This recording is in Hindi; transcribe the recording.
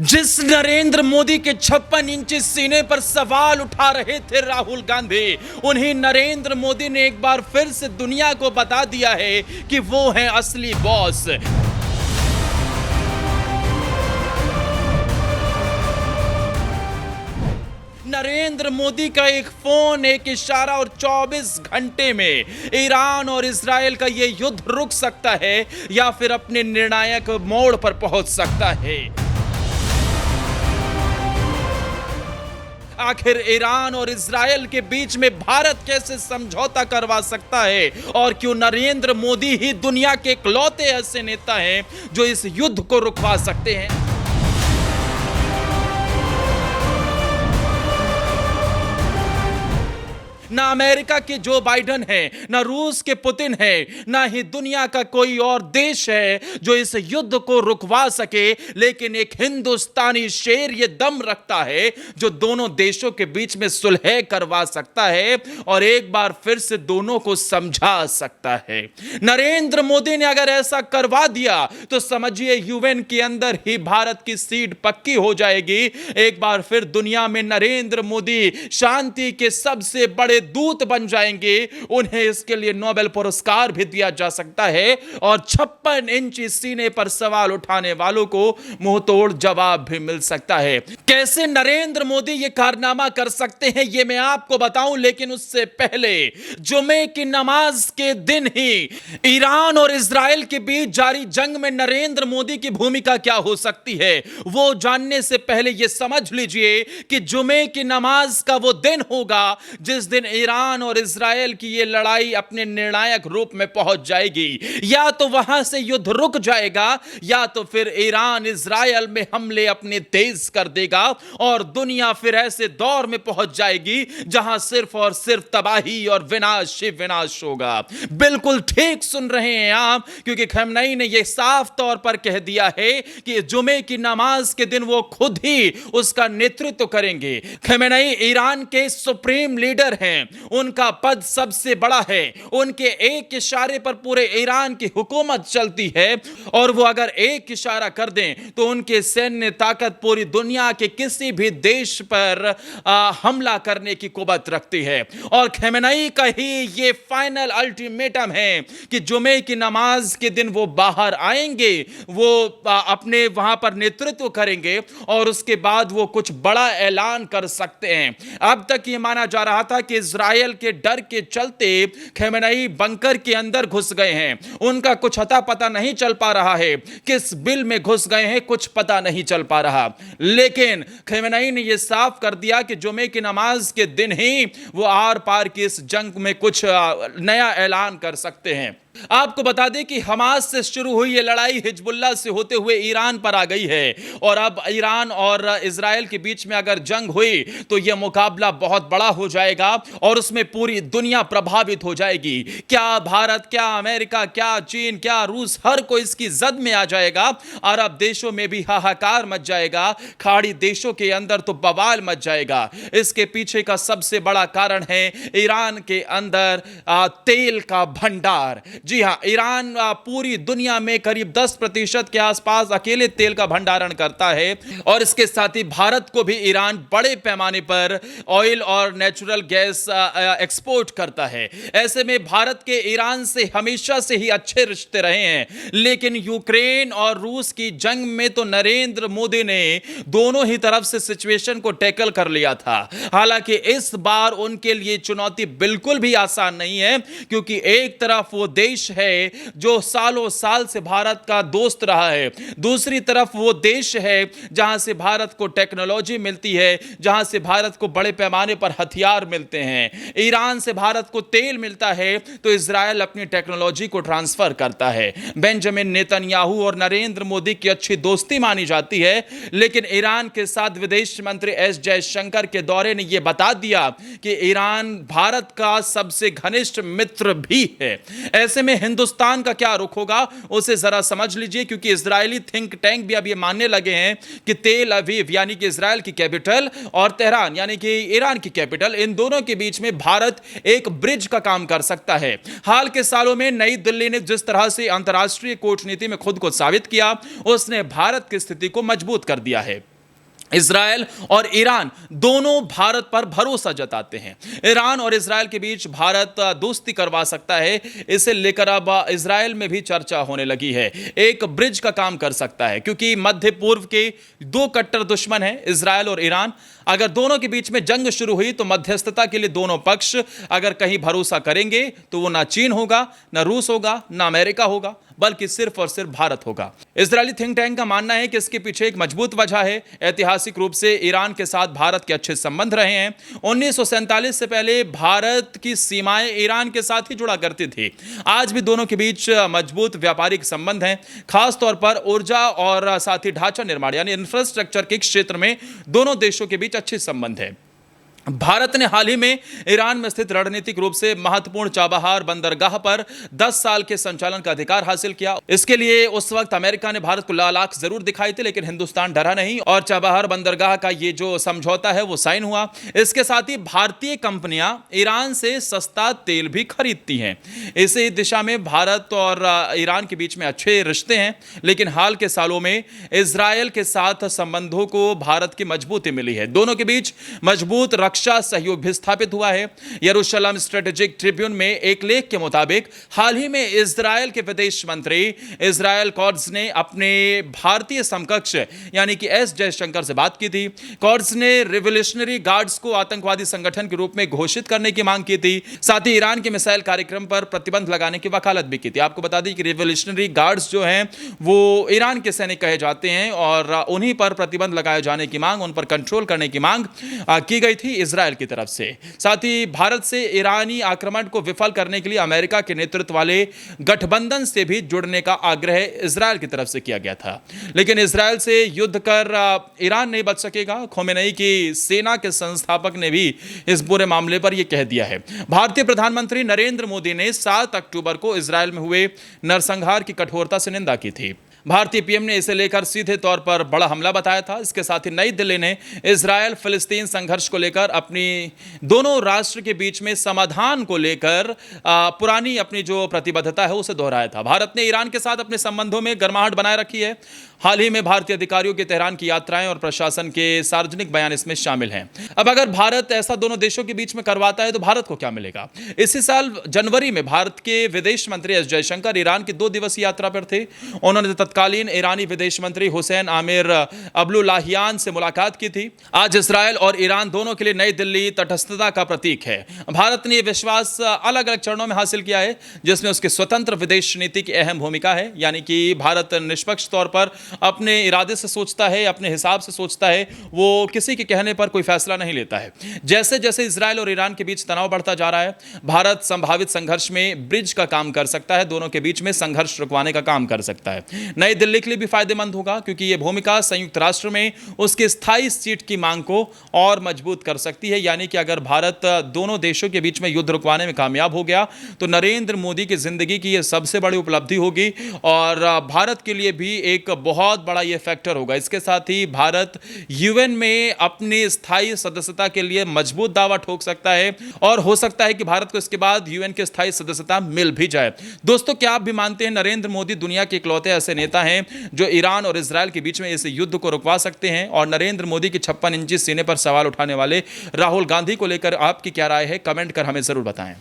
जिस नरेंद्र मोदी के 56 इंची सीने पर सवाल उठा रहे थे राहुल गांधी, उन्हीं नरेंद्र मोदी ने एक बार फिर से दुनिया को बता दिया है कि वो हैं असली बॉस। नरेंद्र मोदी का एक फोन, एक इशारा और 24 घंटे में ईरान और इजराइल का यह युद्ध रुक सकता है या फिर अपने निर्णायक मोड़ पर पहुंच सकता है। आखिर ईरान और इजराइल के बीच में भारत कैसे समझौता करवा सकता है और क्यों नरेंद्र मोदी ही दुनिया के इकलौते ऐसे नेता हैं जो इस युद्ध को रुकवा सकते हैं। ना अमेरिका के जो बाइडेन है, ना रूस के पुतिन है, ना ही दुनिया का कोई और देश है जो इस युद्ध को रुकवा सके, लेकिन एक हिंदुस्तानी शेर ये दम रखता है जो दोनों देशों के बीच में सुलह करवा सकता है और एक बार फिर से दोनों को समझा सकता है। नरेंद्र मोदी ने अगर ऐसा करवा दिया तो समझिए यूएन के अंदर ही भारत की सीट पक्की हो जाएगी। एक बार फिर दुनिया में नरेंद्र मोदी शांति के सबसे बड़े दूत बन जाएंगे। उन्हें इसके लिए नोबेल पुरस्कार भी दिया जा सकता है और 56 इंची सीने पर सवाल उठाने वालों को मुंह तोड़ जवाब भी मिल सकता है। कैसे नरेंद्र मोदी यह कारनामा कर सकते हैं यह मैं आपको बताऊं, लेकिन उससे पहले जुमे की नमाज के दिन ही ईरान और इजराइल के बीच जारी जंग में नरेंद्र मोदी की भूमिका क्या हो सकती है वो जानने से पहले यह समझ लीजिए कि जुमे की नमाज का वो दिन होगा जिस दिन ईरान और इजराइल की यह लड़ाई अपने निर्णायक रूप में पहुंच जाएगी। या तो वहां से युद्ध रुक जाएगा या तो फिर ईरान इजराइल में हमले अपने तेज कर देगा और दुनिया फिर ऐसे दौर में पहुंच जाएगी जहां सिर्फ और सिर्फ तबाही और विनाश ही विनाश होगा। बिल्कुल ठीक सुन रहे हैं आप, क्योंकि खमेनी ने यह साफ तौर पर कह दिया है कि जुमे की नमाज के दिन वो खुद ही उसका नेतृत्व करेंगे। खमेनी ईरान के सुप्रीम लीडर हैं, उनका पद सबसे बड़ा है, उनके एक इशारे पर पूरे ईरान की हुकूमत चलती है और वो अगर एक इशारा कर दें तो उनके सैन्य ताकत पूरी दुनिया के किसी भी देश पर हमला करने की कुवत रखती है। और खमेनी का ही ये फाइनल अल्टीमेटम है कि जुमे की नमाज के दिन वो बाहर आएंगे, वो अपने वहां पर नेतृत्व करेंगे और उसके बाद वो कुछ बड़ा ऐलान कर सकते हैं। अब तक ये माना जा रहा था कि इजराइल के डर के चलते खमेनी बंकर के अंदर घुस गए हैं, उनका कुछ अता पता नहीं चल पा रहा है, किस बिल में घुस गए हैं कुछ पता नहीं चल पा रहा। लेकिन खमेनी ने यह साफ कर दिया कि जुमे की नमाज के दिन ही वो आर पार की इस जंग में कुछ नया ऐलान कर सकते हैं। आपको बता दें कि हमास से शुरू हुई यह लड़ाई हिजबुल्लाह से होते हुए ईरान पर आ गई है और अब ईरान और इजराइल के बीच में अगर जंग हुई तो यह मुकाबला बहुत बड़ा हो जाएगा और उसमें पूरी दुनिया प्रभावित हो जाएगी। क्या भारत, क्या अमेरिका, क्या चीन, क्या रूस, हर कोई इसकी जद में आ जाएगा। अरब देशों में भी हाहाकार मच जाएगा, खाड़ी देशों के अंदर तो बवाल मच जाएगा। इसके पीछे का सबसे बड़ा कारण है ईरान के अंदर तेल का भंडार। जी हां, ईरान पूरी दुनिया में करीब 10% के आसपास अकेले तेल का भंडारण करता है और इसके साथ ही भारत को भी ईरान बड़े पैमाने पर ऑयल और नेचुरल गैस एक्सपोर्ट करता है। ऐसे में भारत के ईरान से हमेशा से ही अच्छे रिश्ते रहे हैं, लेकिन यूक्रेन और रूस की जंग में तो नरेंद्र मोदी ने दोनों ही तरफ से सिचुएशन को टैकल कर लिया था। हालांकि इस बार उनके लिए चुनौती बिल्कुल भी आसान नहीं है, क्योंकि एक तरफ वो देश है जो सालों साल से भारत का दोस्त रहा है, दूसरी तरफ वो देश है जहां से भारत को टेक्नोलॉजी मिलती है, जहां से भारत को बड़े पैमाने पर हथियार मिलते हैं। ईरान से भारत को तेल मिलता है तो इजराइल अपनी टेक्नोलॉजी को ट्रांसफर करता है। बेंजामिन नेतन्याहू और नरेंद्र मोदी की अच्छी दोस्ती मानी जाती है, लेकिन ईरान के साथ विदेश मंत्री एस जयशंकर के दौरे ने यह बता दिया कि ईरान भारत का सबसे घनिष्ठ मित्र भी है। ऐसे में हिंदुस्तान का क्या रुख होगा उसे जरा समझ लीजिए, क्योंकि इजरायली थिंक टैंक भी अब ये मानने लगे हैं कि तेल अवीव यानी कि इजराइल की कैपिटल और तेहरान यानी कि ईरान की कैपिटल, इन दोनों के बीच में भारत एक ब्रिज का काम कर सकता है। हाल के सालों में नई दिल्ली ने जिस तरह से अंतर्राष्ट्रीय कूटनीति में खुद को साबित किया, उसने भारत की स्थिति को मजबूत कर दिया है। इजरायल और ईरान दोनों भारत पर भरोसा जताते हैं। ईरान और इजरायल के बीच भारत दोस्ती करवा सकता है, इसे लेकर अब इजरायल में भी चर्चा होने लगी है। एक ब्रिज का काम कर सकता है, क्योंकि मध्य पूर्व के दो कट्टर दुश्मन हैं, इजरायल और ईरान। अगर दोनों के बीच में जंग शुरू हुई तो मध्यस्थता के लिए दोनों पक्ष अगर कहीं भरोसा करेंगे तो वो ना चीन होगा, ना रूस होगा, ना अमेरिका होगा, बल्कि सिर्फ और सिर्फ भारत होगा। इजरायली थिंक टैंक का मानना है कि इसके पीछे एक मजबूत वजह है। ऐतिहासिक रूप से ईरान के साथ भारत के अच्छे संबंध रहे हैं। 1947 से पहले भारत की सीमाएं ईरान के साथ ही जुड़ा करती थी। आज भी दोनों के बीच मजबूत व्यापारिक संबंध हैं, खासतौर पर ऊर्जा और साथ ही ढांचा निर्माण यानी इंफ्रास्ट्रक्चर के क्षेत्र में दोनों देशों के बीच अच्छे संबंध है। भारत ने हाल ही में ईरान में स्थित रणनीतिक रूप से महत्वपूर्ण चाबहार बंदरगाह पर 10 साल के संचालन का अधिकार हासिल किया। इसके लिए उस वक्त अमेरिका ने भारत को लाल आंख जरूर दिखाई थी, लेकिन हिंदुस्तान डरा नहीं और चाबहार बंदरगाह का ये जो समझौता है वो साइन हुआ। इसके साथ ही भारतीय कंपनियां ईरान से सस्ता तेल भी खरीदती हैं। इसी दिशा में भारत और ईरान के बीच में अच्छे रिश्ते हैं, लेकिन हाल के सालों में इजरायल के साथ संबंधों को भारत की मजबूती मिली है। दोनों के बीच मजबूत रक्षा सहयोग भी स्थापित हुआ है। यरूशलेम स्ट्रेटेजिक ट्रिब्यून में एक लेख के मुताबिक हाल ही में इजरायल के विदेश मंत्री इजरायल कॉट्ज ने अपने भारतीय समकक्ष यानी कि एस जयशंकर से बात की थी। कॉट्ज ने रिवोल्यूशनरी गार्ड्स को आतंकवादी संगठन के रूप में घोषित करने की मांग की थी। साथ ही ईरान के मिसाइल कार्यक्रम पर प्रतिबंध लगाने की वकालत भी की थी। आपको बता दें कि रिवोल्यूशनरी गार्ड्स जो हैं वो ईरान के सैनिक कहे जाते हैं और उन्हीं पर प्रतिबंध लगाए जाने की मांग, उन पर कंट्रोल करने की मांग की गई थी इजरायल की तरफ से। साथ ही भारत से ईरानी आक्रमण को विफल करने के लिए अमेरिका के नेतृत्व वाले गठबंधन से भी जुड़ने का आग्रह इजरायल की तरफ से किया गया था। लेकिन इजरायल से युद्ध कर ईरान नहीं बच सकेगा। खोमेनी की सेना के संस्थापक ने भी इस बुरे मामले पर यह कह दिया है। भारतीय प्रधानमंत्री नरेंद्र मोदी ने 7 अक्टूबर को इजरायल में हुए नरसंहार की कठोरता से निंदा की थी। भारतीय पीएम ने इसे लेकर सीधे तौर पर बड़ा हमला बताया था। इसके साथ ही नई दिल्ली ने इजरायल फिलिस्तीन संघर्ष को लेकर अपनी दोनों राष्ट्र के बीच में समाधान को लेकर पुरानी अपनी जो प्रतिबद्धता है उसे दोहराया था। भारत ने ईरान के साथ अपने संबंधों में गर्माहट बनाए रखी है। हाल ही में भारतीय अधिकारियों की तेहरान की यात्राएं और प्रशासन के सार्वजनिक बयान इसमें शामिल हैं। अब अगर भारत ऐसा दोनों देशों के बीच में करवाता है तो भारत को क्या मिलेगा? इसी साल जनवरी में भारत के विदेश मंत्री एस जयशंकर ईरान की 2 दिवसीय यात्रा पर थे। उन्होंने तत्कालीन ईरानी विदेश मंत्री हुसैन आमिर अब्दुल्लाहियान से मुलाकात की थी। आज इजरायल और ईरान दोनों के लिए नई दिल्ली तटस्थता का प्रतीक है। भारत ने यह विश्वास अलग अलग चरणों में हासिल किया है, जिसमें उसकी स्वतंत्र विदेश नीति की अहम भूमिका है। यानी कि भारत निष्पक्ष तौर पर अपने इरादे से सोचता है, अपने हिसाब से सोचता है, वो किसी के कहने पर कोई फैसला नहीं लेता है। जैसे जैसे इजरायल और ईरान के बीच तनाव बढ़ता जा रहा है, भारत संभावित संघर्ष में ब्रिज का काम कर सकता है, दोनों के बीच में संघर्ष रुकवाने का काम कर सकता है। नई दिल्ली के लिए भी फायदेमंद होगा, क्योंकि यह भूमिका संयुक्त राष्ट्र में उसके स्थायी सीट की मांग को और मजबूत कर सकती है। यानी कि अगर भारत दोनों देशों के बीच में युद्ध रुकवाने में कामयाब हो गया तो नरेंद्र मोदी की जिंदगी की यह सबसे बड़ी उपलब्धि होगी और भारत के लिए भी एक बहुत बड़ा यह फैक्टर होगा। इसके साथ ही भारत यूएन में अपनी स्थायी सदस्यता के लिए मजबूत दावा ठोक सकता है और हो सकता है कि भारत को इसके बाद यूएन की स्थायी सदस्यता मिल भी जाए। दोस्तों, क्या आप भी मानते हैं नरेंद्र मोदी दुनिया के इकलौते ऐसे नेता हैं जो ईरान और इजरायल के बीच में इस युद्ध को रुकवा सकते हैं? और नरेंद्र मोदी की 56 इंची सीने पर सवाल उठाने वाले राहुल गांधी को लेकर आपकी क्या राय है? कमेंट कर हमें जरूर बताएं।